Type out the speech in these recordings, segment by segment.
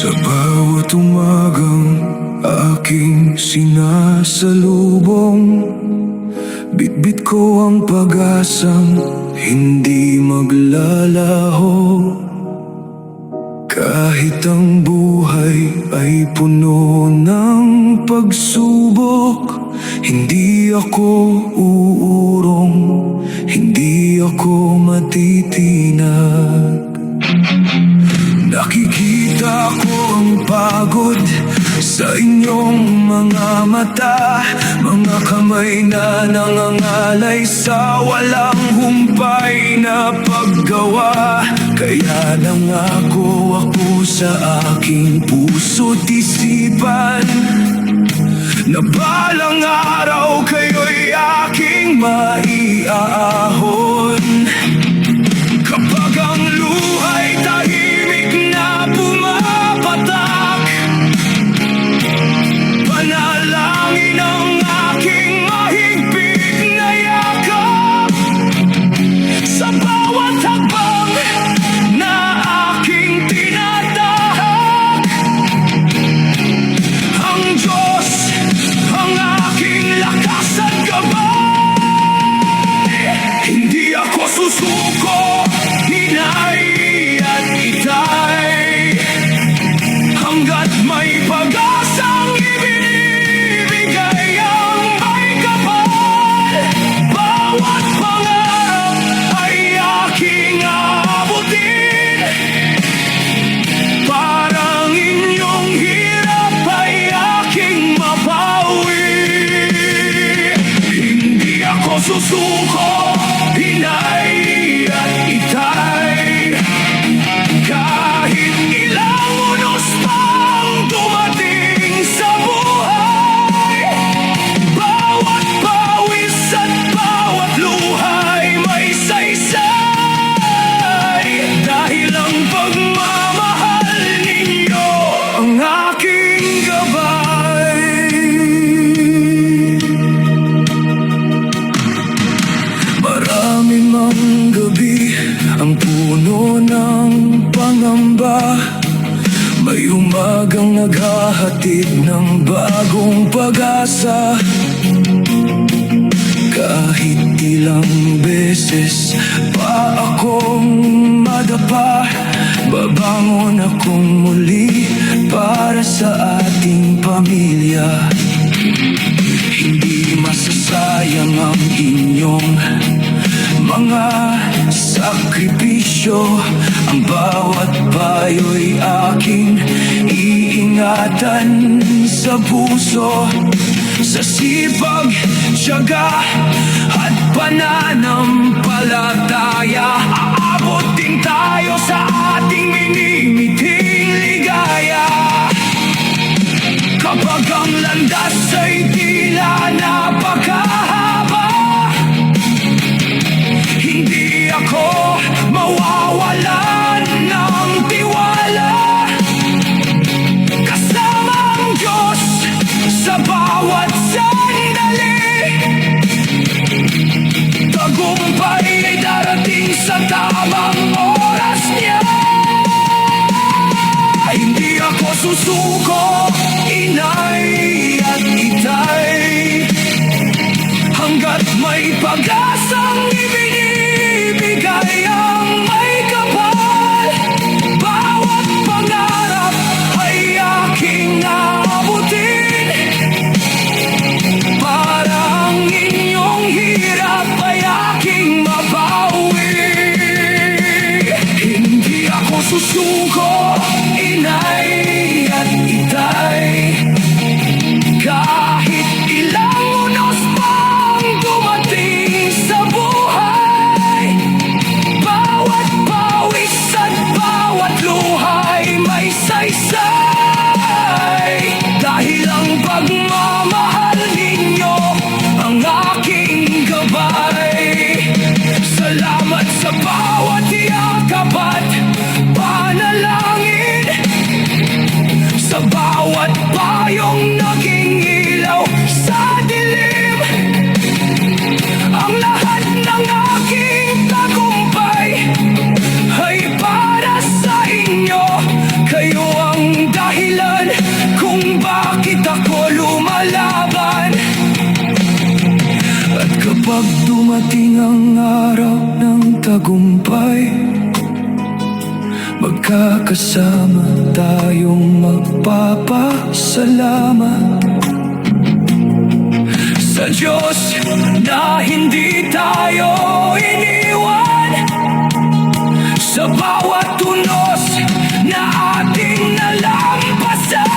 Sa bawat umagang aking sinasalubong, bitbit ko ang pag-asang hindi maglalaho. Kahit ang buhay ay puno ng pagsubok, hindi ako uurong, hindi ako matitinag. Nakikita ko ang pagod sa inyong mga mata, mga kamay na nangangalay sa walang humpay na paggawa. Kaya nangako ako sa aking puso't isipan na balang araw kayo'y aking maiaahon. Kapag ang luha'y tahimik na pumapatak, panalangin ang aking mahigpit na yakap. Sa bawat hakbang na aking tinatahak, ang Diyos ang aking lakas at gabay. Hindi ako susuko, hinay at itay, hanggat may pag-asang ibinibigay ang may kapal. Bawat pangarap ay aking aabutin, parang inyong hirap ay aking mapawi. Hindi ako susuko, hinay at itay, kahit ilang unos pang dumating sa buhay. Bawat pawis at bawat luhay may saysay, dahil ang pagmamahal ninyo ang aking gabay. Marami mang gabi ang puno ng pangamba, may umagang naghahatid ng bagong pag-asa. Kahit ilang beses pa akong madapa, babangon akong muli para sa ating pamilya. Hindi masasayang ang inyong mga sakripisyo, ang bawat payo'y aking iingatan sa puso. Sa sipag, tiyaga at pananampalataya, aabot din tayo sa ating minimiting ligaya. Kapag ang landas ay tila napakahaba, hindi ako mawawalan ng tiwala. Kasama ang Diyos sa bawat sandali, tagumpay ay darating sa tamang oras niya. Hindi ako susuko, inay at itay, hanggat may pag-asang ibinibigay ang may kapal. Bawat pangarap ay aking aabutin, parang inyong hirap ay aking mabawi. Hindi ako susuko, inay at itay, kahit ilang unos pang dumating sa buhay. Kapag dumating ang araw ng tagumpay, magkakasama tayong magpapasalamat sa Diyos na hindi tayo iniwan, sa bawat tunos na ating nalampasan.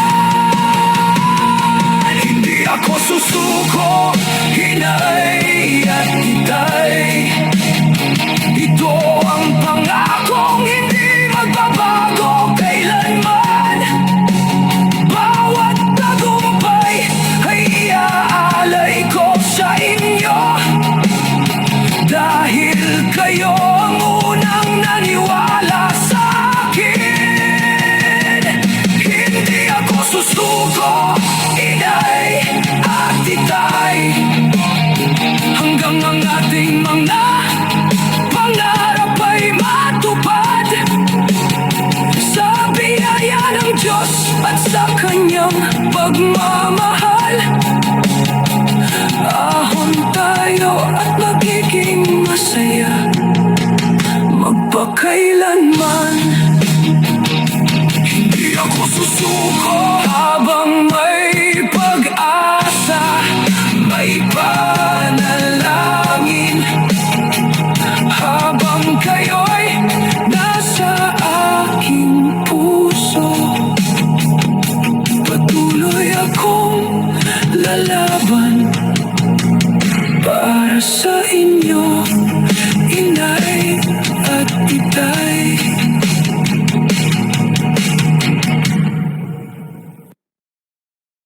Hindi ako susuko, hinay at itay. Ito ang pangakong hindi magbabago kailanman. Bawat tagumpay ay iaalay ko sa inyo, dahil kayo ang unang naniwala sa akin. Hindi ako susuko, inay at itay, hanggang ang ating mga pangarap ay matupad, sa biyaya ng Diyos at sa kanyang pagmamahal. Ahon tayo at magiging masaya magpakailanman. Hindi ako susuko habang may pag-asa, may panalangin. Habang kayo'y nasa aking puso, patuloy akong lalaban para sa inyo, inay at itay.